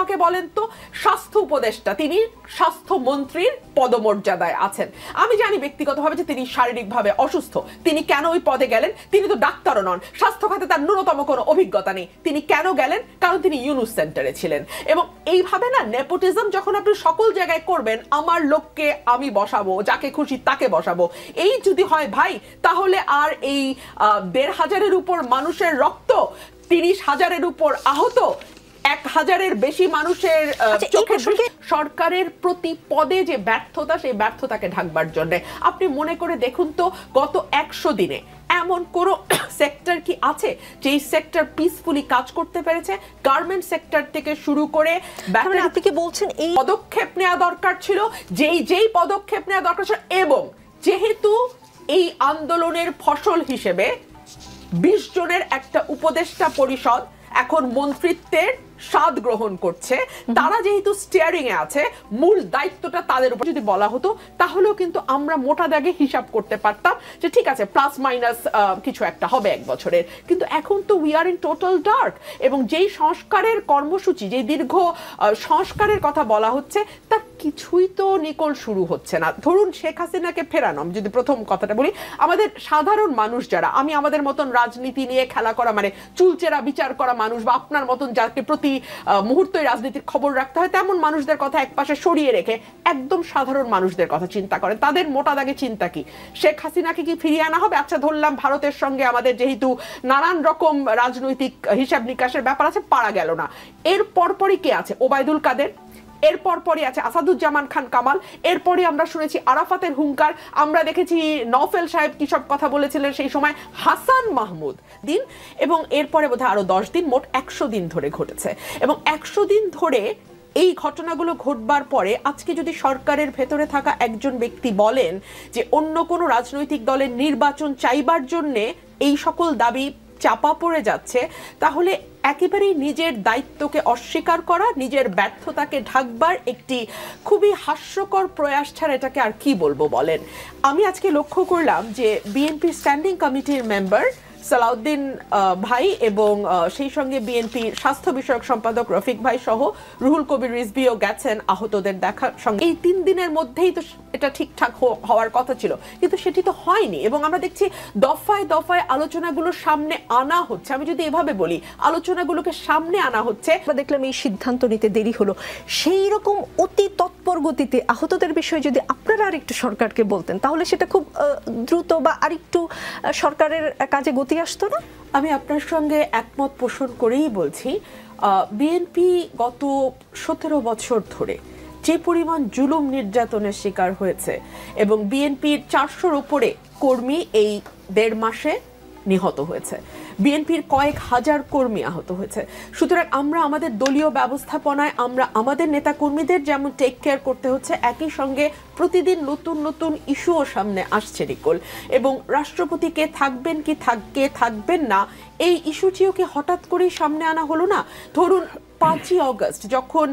আমাকে বলেন তো, স্বাস্থ্য উপদেষ্টা, তিনি স্বাস্থ্যমন্ত্রীর পদমর্যাদায় আছেন। আমি জানি ব্যক্তিগতভাবে যে তিনি শারীরিকভাবে অসুস্থ, তিনি কেন ওই পদে গেলেন? তিনি তো ডাক্তারও নন, স্বাস্থ্য খাতে তার ন্যূনতম কোনো অভিজ্ঞতা নেই। তিনি কেন গেলেন? কারণ তিনি ইউনুস সেন্টারে ছিলেন। এবং এইভাবে না নেপোটিজম যখন আপনি সকল জায়গায় করবেন, আমার লোককে আমি বসাবো, যাকে খুশি তাকে বসাবো, এই যদি হয় ভাই, তাহলে আর এই ১,৫০০-এর উপর মানুষের রক্ত, ৩০,০০০-এর উপর আহত, ১,০০০-এর বেশি মানুষের চোখের সরকারের প্রতি পদে যে ব্যর্থতা, সেই ব্যর্থতাকে ঢাকবার জন্য আপনি মনে করে দেখুন তো, গত ১০০ দিনে এমন কোন সেক্টর কি আছে যেই সেক্টর পিসফুলি কাজ করতে পেরেছে? গার্মেন্ট সেক্টর থেকে শুরু করে আপনি কি বলছেন এই পদক্ষেপ নেওয়া দরকার ছিল, যেই পদক্ষেপ নেওয়া দরকার ছিল। এবং যেহেতু এই আন্দোলনের ফসল হিসেবে ২০ জনের একটা উপদেষ্টা পরিষদ এখন মন্ত্রিত্বের স্বাদ গ্রহণ করছে, তারা যেহেতু স্টিয়ারিং এ আছে, মূল দায়িত্বটা তাদের উপর যদি বলা হতো, তাহলেও কিন্তু আমরা মোটা দাগে হিসাব করতে পারতাম যে ঠিক আছে, প্লাস মাইনাস কিছু একটা হবে ১ বছরের। কিন্তু এখন তো we are in total dark. এবং যেই সংস্কারের কর্মসূচি, যেই দীর্ঘ সংস্কারের কথা বলা হচ্ছে, তার কিছুই তো নিকল শুরু হচ্ছে না। ধরুন শেখ হাসিনাকে ফেরানো, আমি যদি প্রথম কথাটা বলি, আমাদের সাধারণ মানুষ যারা, আমি আমাদের মতন রাজনীতি নিয়ে খেলা করা, মানে চুলচেরা বিচার করা মানুষ, বা আপনার মতন যাকে প্রতি মুহূর্তে রাজনীতির খবর রাখতে হয়, তেমন মানুষদের কথা একপাশে সরিয়ে রেখে একদম সাধারণ মানুষদের কথা চিন্তা করেন। তাদের মোটা দাগে চিন্তা কি? শেখ হাসিনাকে কি ফিরিয়ে আনা হবে? আচ্ছা, ধরলাম ভারতের সঙ্গে আমাদের যেহেতু নানান রকম রাজনৈতিক হিসাব নিকাশের ব্যাপার আছে, পারা গেল না। এর পরপরই কে আছে? ওবায়দুল কাদের, এরপর পরই আছে আসাদুজ্জামান খান কামাল, এরপরে আমরা শুনেছি আরাফাতের হুঙ্কার, আমরা দেখেছি নওফেল সাহেব কি সব কথা বলেছিলেন সেই সময়, হাসান মাহমুদ দিন, এবং এরপরে বোধহয় আরো 10 দিন, মোট 100 দিন ধরে ঘটেছে। এবং 100 দিন ধরে এই ঘটনাগুলো ঘটবার পরে আজকে যদি সরকারের ভেতরে থাকা একজন ব্যক্তি বলেন যে অন্য কোনো রাজনৈতিক দলের নির্বাচন চাইবার জন্যে এই সকল দাবি চাপা পড়ে যাচ্ছে, তাহলে একেবারেই নিজের দায়িত্বকে অস্বীকার করা, নিজের ব্যর্থতাকে ঢাকবার একটি খুবই হাস্যকর প্রয়াস ছাড়া এটাকে আর কি বলবো বলেন। আমি আজকে লক্ষ্য করলাম যে বিএনপি স্ট্যান্ডিং কমিটির মেম্বার সালাউদ্দিন ভাই এবং সেই সঙ্গে বিএনপি স্বাস্থ্য বিষয়ক সম্পাদক রফিক ভাই সহ রুহুল কবির রিজভিও গেছেন আহতদের দেখার সঙ্গে। এই 3 দিনের মধ্যেই তো এটা ঠিকঠাক হওয়ার কথা ছিল, কিন্তু সেটি তো হয়নি। এবং আমরা দেখছি দফায় দফায় আলোচনাগুলো সামনে আনা হচ্ছে। আমি যদি এভাবে বলি, আলোচনাগুলোকে সামনে আনা হচ্ছে। দেখলাম এই সিদ্ধান্ত নিতে দেরি হলো, সেই রকম অতি তৎপর গতিতে আহতদের বিষয়ে যদি আপনারা আরেকটু সরকারকে বলতেন, তাহলে সেটা খুব দ্রুত বা আরেকটু সরকারের কাজে গতি আসতো না? আমি আপনার সঙ্গে একমত পোষণ করেই বলছি, বিএনপি গত 17 বছর ধরে যে পরিমাণ জুলুম নির্যাতনের শিকার হয়েছে, এবং বিএনপির 400-র উপরে কর্মী এই 1.5 মাসে নিহত হয়েছে, বিএনপির কয়েক হাজার কর্মী আহত হয়েছে। সুতরাং আমরা আমাদের দলীয় ব্যবস্থাপনায় আমরা আমাদের নেতা কর্মীদের যেমন টেক কেয়ার করতে হচ্ছে, একই সঙ্গে প্রতিদিন নতুন নতুন ইস্যুও সামনে আসছে নিকল। এবং রাষ্ট্রপতি কে থাকবেন কি থাকবেন না, এই ইস্যুটিও কি হঠাৎ করেই সামনে আনা হলো না? ধরুন 5ই অগস্ট যখন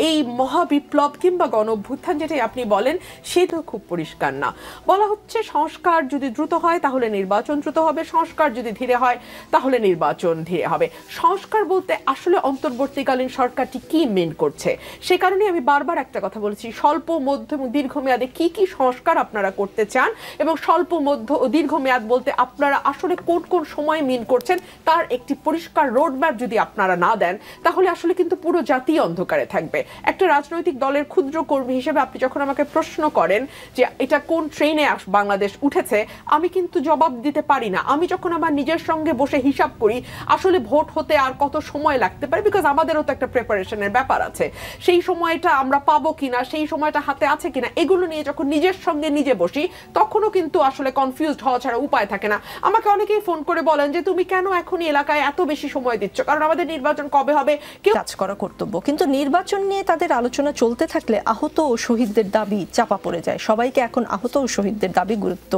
এই মহাবিপ্লব কিংবা গণঅভ্যুত্থান যেটাই আপনি বলেন, সেটা খুব পরিষ্কার না। বলা হচ্ছে সংস্কার যদি দ্রুত হয় তাহলে নির্বাচন দ্রুত হবে, সংস্কার যদি ধীরে হয় তাহলে নির্বাচন ধীরে হবে। সংস্কার বলতে আসলে অন্তর্বর্তীকালীন সরকারটি কি মেন করছে? সে কারণে আমি বারবার একটা কথা বলেছি, স্বল্প, মধ্য এবং দীর্ঘমেয়াদে কি কি সংস্কার আপনারা করতে চান, এবং স্বল্প, মধ্য ও দীর্ঘমেয়াদ বলতে আপনারা আসলে কোন কোন সময় মিন করছেন, তার একটি পরিষ্কার রোডম্যাপ যদি আপনারা না দেন, তাহলে আসলে কিন্তু পুরো জাতি অন্ধকারে থাকবে। একটা রাজনৈতিক দলের ক্ষুদ্র কর্মী হিসেবে আপনি যখন আমাকে প্রশ্ন করেন যে এটা কোন ট্রেনে বাংলাদেশ উঠেছে, আমি কিন্তু জবাব দিতে পারি না। আমি যখন আমার নিজের সঙ্গে বসে হিসাব করি আসলে ভোট হতে আর কত সময় লাগতে পারে, বিকজ আমাদেরও তো একটা প্রিপারেশনের ব্যাপার আছে, সেই সময়টা আমরা পাবো কিনা, সেই সময়টা হাতে আছে কিনা, এগুলো নিয়ে যখন নিজের সঙ্গে নিজে বসি, তখনও কিন্তু আসলে কনফিউজড হওয়া ছাড়া উপায় থাকে না। আমাকে অনেকেই ফোন করে বলেন যে তুমি কেন এখনই এলাকায় এত বেশি সময় দিচ্ছ, কারণ আমাদের নির্বাচন কবে হবে, কেউ কাজ করা কর্তব্য। কিন্তু নির্বাচন নিয়ে তাদের আলোচনা চলতে থাকলে আহত ও শহীদদের দাবি চাপা পড়ে যায়। সবাইকে এখন আহত ও শহীদদের দাবি গুরুত্ব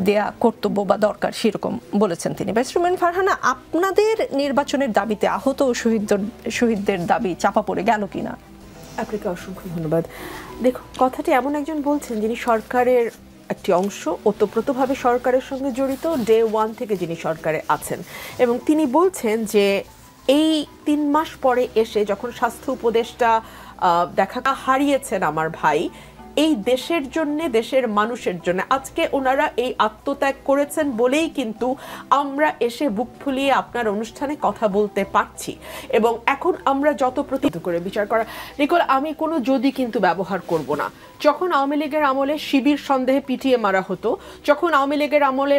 দেয়া কর্তব্য বা দরকার, সেরকম বলেছেন তিনি। ব্যারিস্টার ফারহানা, আপনাদের নির্বাচনের দাবিতে আহত ও শহীদদের দাবি চাপা পড়ে গেল কিনা? আপনাকে অসংখ্য ধন্যবাদ। দেখুন, কথাটি এমন একজন বলছেন যিনি সরকারের একটি অংশ, ওতপ্রোতভাবে সরকারের সঙ্গে জড়িত, ডে 1 থেকে যিনি সরকারে আছেন, এবং তিনি বলছেন যে এই 3 মাস পরে এসে যখন স্বাস্থ্য উপদেষ্টা দেখা হারিয়েছেন আমার ভাই, এই দেশের জন্য, দেশের মানুষের জন্য আজকে ওনারা এই আত্মত্যাগ করেছেন বলেই কিন্তু আমরা এসে বুক ফুলিয়ে আপনার অনুষ্ঠানে কথা বলতে পারছি। এবং এখন আমরা যত প্রতি করে বিচার করা, নিকোল আমি কোনো যদি কিন্তু ব্যবহার করব না। যখন আওয়ামী লীগের আমলে শিবির সন্দেহে পিটিয়ে মারা হতো, যখন আওয়ামী লীগের আমলে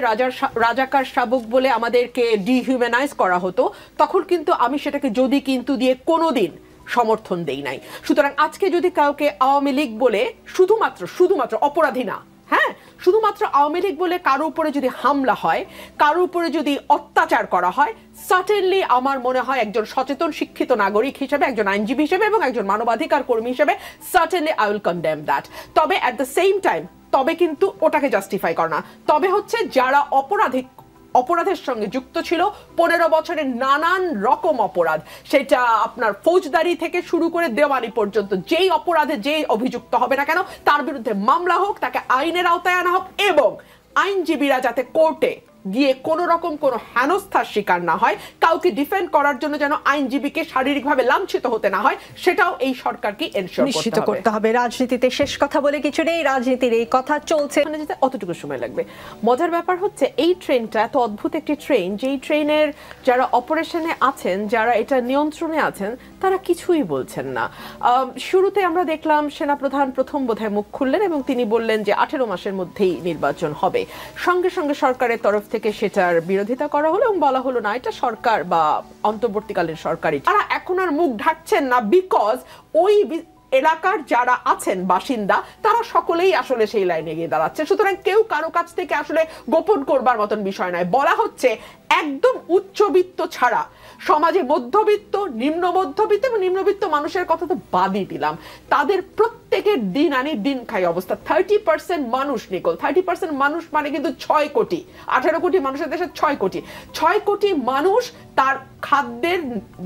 রাজাকার শাবক বলে আমাদেরকে ডিহিউম্যানাইজ করা হতো, তখন কিন্তু আমি সেটাকে যদি কিন্তু দিয়ে কোনোদিন সমর্থন দেই নাই। সুতরাং আজকে যদি কাউকে আওয়ামী লীগ বলে শুধুমাত্র অপরাধী না, হ্যাঁ, শুধুমাত্র আওয়ামী লীগ বলে কারো উপরে যদি হামলা হয়, কারো উপরে যদি অত্যাচার করা হয়, সার্টেনলি আমার মনে হয় একজন সচেতন শিক্ষিত নাগরিক হিসেবে, একজন আইনজীবী হিসেবে এবং একজন মানবাধিকার কর্মী হিসেবে certainly I will condemn that. তবে অ্যাট দ্য সেম টাইম তবে কিন্তু ওটাকে জাস্টিফাই করে না। তবে হচ্ছে যারা অপরাধের সঙ্গে যুক্ত ছিল, 15 বছরের নানান রকম অপরাধ, সেটা আপনার ফৌজদারি থেকে শুরু করে দেওয়ানি পর্যন্ত, যেই অপরাধে যেই অভিযুক্ত হবে না কেন তার বিরুদ্ধে মামলা হোক, তাকে আইনের আওতায় আনা হোক, এবং আইনজীবীরা যাতে কোর্টে গিয়ে কোনো রকম কোনো হেনস্থার শিকার না হয়, কাউকে ডিফেন্ড করার জন্য যেন আইনজীবীকে শারীরিকভাবে লাঞ্ছিত হতে না হয়, সেটাও এই সরকারকে এনশিওর করতে হবে। রাজনীতিতে শেষ কথা বলে কিছু নেই, রাজনীতির এই কথা চলছে, যেতে অতটুকু সময় লাগবে। মজার ব্যাপার হচ্ছে এই ট্রেনটা এত অদ্ভুত একটি ট্রেন, যেই ট্রেনের যারা অপারেশনে আছেন, যারা এটা নিয়ন্ত্রণে আছেন, তারা কিছুই বলছেন না। শুরুতে আমরা দেখলাম সেনাপ্রধান প্রথম বোধহয় মুখ খুললেন এবং তিনি বললেন যে 18 মাসের মধ্যেই নির্বাচন হবে। সঙ্গে সঙ্গে সরকারের তরফ থেকে সেটার বিরোধিতা করা হলো এবং বলা হলো না, এটা সরকার বা অন্তর্বর্তীকালীন সরকারই। তারা এখন আর মুখ ঢাকছেন না, বিকজ ওই এলাকার যারা আছেন বাসিন্দা তারা সকলেই আসলে সেই লাইনে গিয়ে দাঁড়াচ্ছে। সুতরাং কেউ কারো কাছ থেকে আসলে গোপন করবার মতন বিষয় নয়। বলা হচ্ছে একদম উচ্চবিত্ত ছাড়া সমাজে মধ্যবিত্ত, নিম্ন মধ্যবিত্ত এবং নিম্নবিত্ত মানুষের কথা তো বাদই দিলাম, তাদের প্রত্যেকের দিন আনি দিন খাই অবস্থা। 30% মানুষ, নিকোল, 30% মানুষ মানে কিন্তু 6 কোটি, 18 কোটি মানুষের দেশে 6 কোটি মানুষ তার খাদ্যের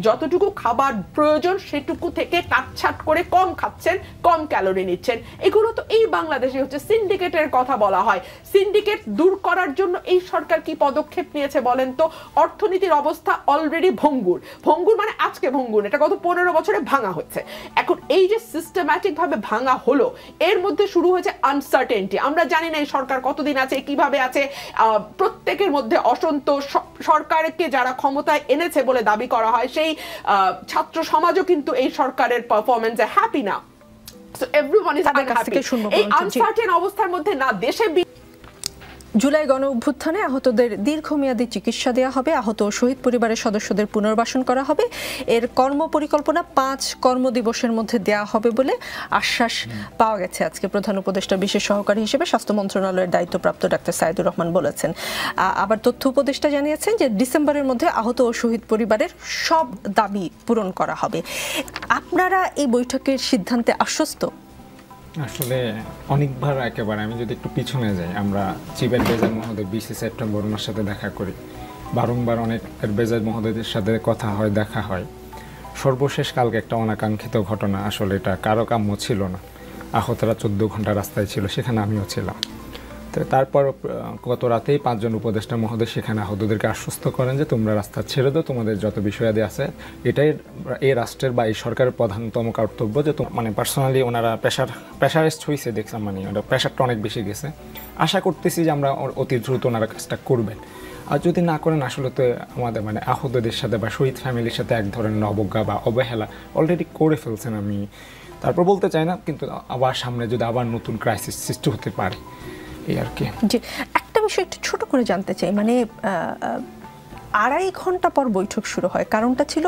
যতটুকু খাবার প্রয়োজন সেটুকু থেকে কাটছাট করে কম খাচ্ছেন, কম ক্যালোরি নিচ্ছেন। এগুলো তো এই বাংলাদেশে হচ্ছে। সিন্ডিকেটের কথা বলা হয়, সিন্ডিকেট দূর করার জন্য এই সরকার কি পদক্ষেপ নিয়েছে বলেন তো? অর্থনীতির অবস্থা অলরেডি ভঙ্গুর মানে আজকে ভঙ্গুর, এটা গত 15 বছরে ভাঙা হচ্ছে। এখন এই যে সিস্টেম্যাটিক ভাবে ভাঙা হলো, এর মধ্যে শুরু হয়েছে আনসার্টেনটি। আমরা জানি না এই সরকার কতদিন আছে, কিভাবে আছে, প্রত্যেকের মধ্যে অসন্তোষ। সরকারকে যারা ক্ষমতায় এনেছে বলে দাবি করা হয়, সেই ছাত্র সমাজও কিন্তু এই সরকারের পারফরমেন্সে হ্যাপি না। So everyone is unhappy. এই আনসার্টেন অবস্থার মধ্যে না দেশে জুলাই গণ অভ্যুত্থানে আহতদের দীর্ঘমেয়াদী চিকিৎসা দেওয়া হবে, আহত শহীদ পরিবারের সদস্যদের পুনর্বাসন করা হবে। এর কর্মপরিকল্পনা 5 কর্মদিবসের মধ্যে দেওয়া হবে বলে আশ্বাস পাওয়া গেছে। আজকে প্রধান উপদেষ্টা বিশেষ সহকারী হিসেবে স্বাস্থ্য মন্ত্রণালয়ের দায়িত্বপ্রাপ্ত ডাক্তার সাইদুর রহমান বলেছেন। আবার তথ্য উপদেষ্টা জানিয়েছেন যে ডিসেম্বরের মধ্যে আহত ও শহীদ পরিবারের সব দাবি পূরণ করা হবে। আপনারা এই বৈঠকের সিদ্ধান্তে আশ্বস্ত? আসলে অনেকবার একেবারে আমি যদি একটু পিছনে যাই, আমরা চিফ অ্যাডভাইজার মহোদয় 20 সেপ্টেম্বর ওনার সাথে দেখা করি, বারংবার অনেক অ্যাডভাইজার মহোদয়দের সাথে কথা হয়, দেখা হয়। সর্বশেষ কালকে একটা অনাকাঙ্ক্ষিত ঘটনা, আসলে এটা কারো কাম্য ছিল না। আহতরা 14 ঘন্টা রাস্তায় ছিল, সেখানে আমিও ছিলাম। তো তারপর গত রাতেই 5 জন উপদেষ্টা মহোদয় সেখানে আহতদেরকে আশ্বস্ত করেন যে তোমরা রাস্তা ছেড়ে দাও, তোমাদের যত বিষয়াদি আছে, এটাই এই রাষ্ট্রের বা এই সরকারের প্রধানতম কর্তব্য। যে মানে পার্সোনালি ওনারা প্রেশারাইজড হয়েছে, দেখলাম, মানে ওটা প্রেশারটা অনেক বেশি গেছে। আশা করতেছি যে আমরা অতি দ্রুত ওনারা কাজটা করবেন। আর যদি না করেন, আসলে তো আমাদের মানে আহতদের সাথে বা শহীদ ফ্যামিলির সাথে এক ধরনের অবজ্ঞা বা অবহেলা অলরেডি করে ফেলছেন। আমি তারপর বলতে চাই না, কিন্তু আবার সামনে যদি আবার নতুন ক্রাইসিস সৃষ্টি হতে পারে, এই আর কি। জি, একটা বিষয় একটু ছোট করে জানতে চাই, মানে 2.5 ঘন্টা পর বৈঠক শুরু হয়, কারণটা ছিল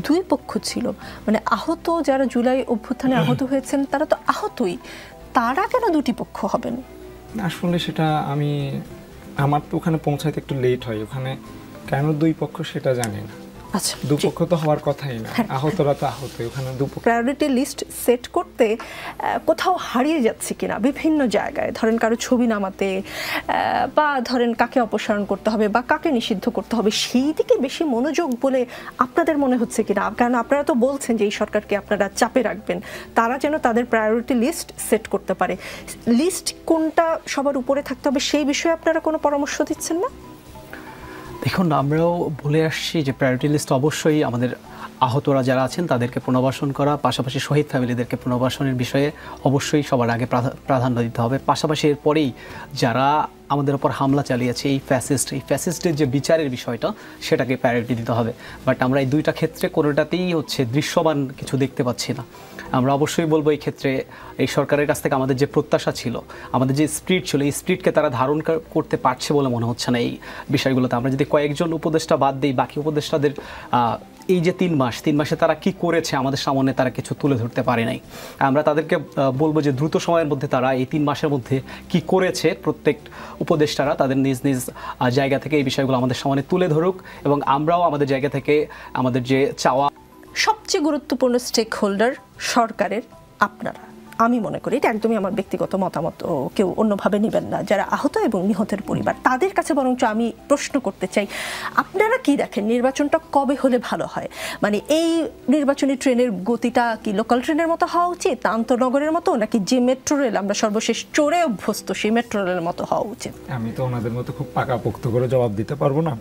2 পক্ষ ছিল, মানে আহত যারা জুলাই অভ্যুত্থানে আহত হয়েছেন তারা তো আহতই, তারা কেন 2টি পক্ষ হবেন? আসলে সেটা আমার তো ওখানে পৌঁছাইতে একটু লেট হয়, ওখানে কেন 2 পক্ষ সেটা জানি না। আচ্ছা, 2 পক্ষ তো হওয়ার কথাই না, আহতরা তো আহত, ওখানে 2 পক্ষ। প্রায়োরিটি লিস্ট সেট করতে কোথাও হারিয়ে যাচ্ছে কিনা বিভিন্ন জায়গায়, ধরেন কারো ছবি নামাতে বা ধরেন কাকে অপসারণ করতে হবে বা কাকে নিষিদ্ধ করতে হবে, সেই দিকে বেশি মনোযোগ বলে আপনাদের মনে হচ্ছে কিনা? কারণ আপনারা তো বলছেন যে এই সরকারকে আপনারা চাপে রাখবেন, তারা যেন তাদের প্রায়োরিটি লিস্ট সেট করতে পারে। লিস্ট কোনটা সবার উপরে থাকতে হবে সেই বিষয়ে আপনারা কোনো পরামর্শ দিচ্ছেন না? দেখুন, আমরাও বলে আসছি যে প্রায়োরিটি লিস্ট অবশ্যই আমাদের আহতরা যারা আছেন তাদেরকে পুনর্বাসন করা, পাশাপাশি শহীদ ফ্যামিলিদেরকে পুনর্বাসনের বিষয়ে অবশ্যই সবার আগে প্রাধান্য দিতে হবে। পাশাপাশি এরপরেই যারা আমাদের ওপর হামলা চালিয়েছে এই ফ্যাসিস্টের যে বিচারের বিষয়টা সেটাকে প্রায়োরিটি দিতে হবে। বাট আমরা এই দুইটা ক্ষেত্রে কোনোটাতেই দৃশ্যমান কিছু দেখতে পাচ্ছি না। আমরা অবশ্যই বলবো এই ক্ষেত্রে এই সরকারের কাছ থেকে আমাদের যে প্রত্যাশা ছিল, আমাদের যে স্পিরিট ছিল, এই স্পিরিটকে তারা ধারণ করতে পারছে বলে মনে হচ্ছে না এই বিষয়গুলোতে। আমরা যদি কয়েকজন উপদেষ্টা বাদ দিই, বাকি উপদেষ্টাদের এই যে 3 মাসে তারা কি করেছে আমাদের সামনে তারা কিছু তুলে ধরতে পারে নাই। আমরা তাদেরকে বলবো যে দ্রুত সময়ের মধ্যে তারা এই 3 মাসের মধ্যে কি করেছে প্রত্যেক উপদেষ্টারা তাদের নিজ নিজ জায়গা থেকে এই বিষয়গুলো আমাদের সামনে তুলে ধরুক, এবং আমরাও আমাদের জায়গা থেকে আমাদের যে চাওয়া। সবচেয়ে গুরুত্বপূর্ণ স্টেক হোল্ডার সরকারের আপনারা, আমি মনে করি, এটা একদমই আমার ব্যক্তিগত মতামত, ও কেউ অন্যভাবে নেবেন না, যারা আহত এবং নিহতের পরিবার তাদের কাছে বরঞ্চ আমি প্রশ্ন করতে চাই, আপনারা কি দেখেন নির্বাচনটা কবে হলে ভালো হয়? মানে এই নির্বাচনী ট্রেনের গতিটা কি লোকাল ট্রেনের মতো হওয়া উচিত, আন্তনগরের মতো, নাকি যে মেট্রো রেল আমরা সর্বশেষ চড়ে অভ্যস্ত সেই মেট্রো রেলের মতো হওয়া উচিত? আমি তো ওনাদের মতো খুব পাকাপোক্ত করে জবাব দিতে পারবো না।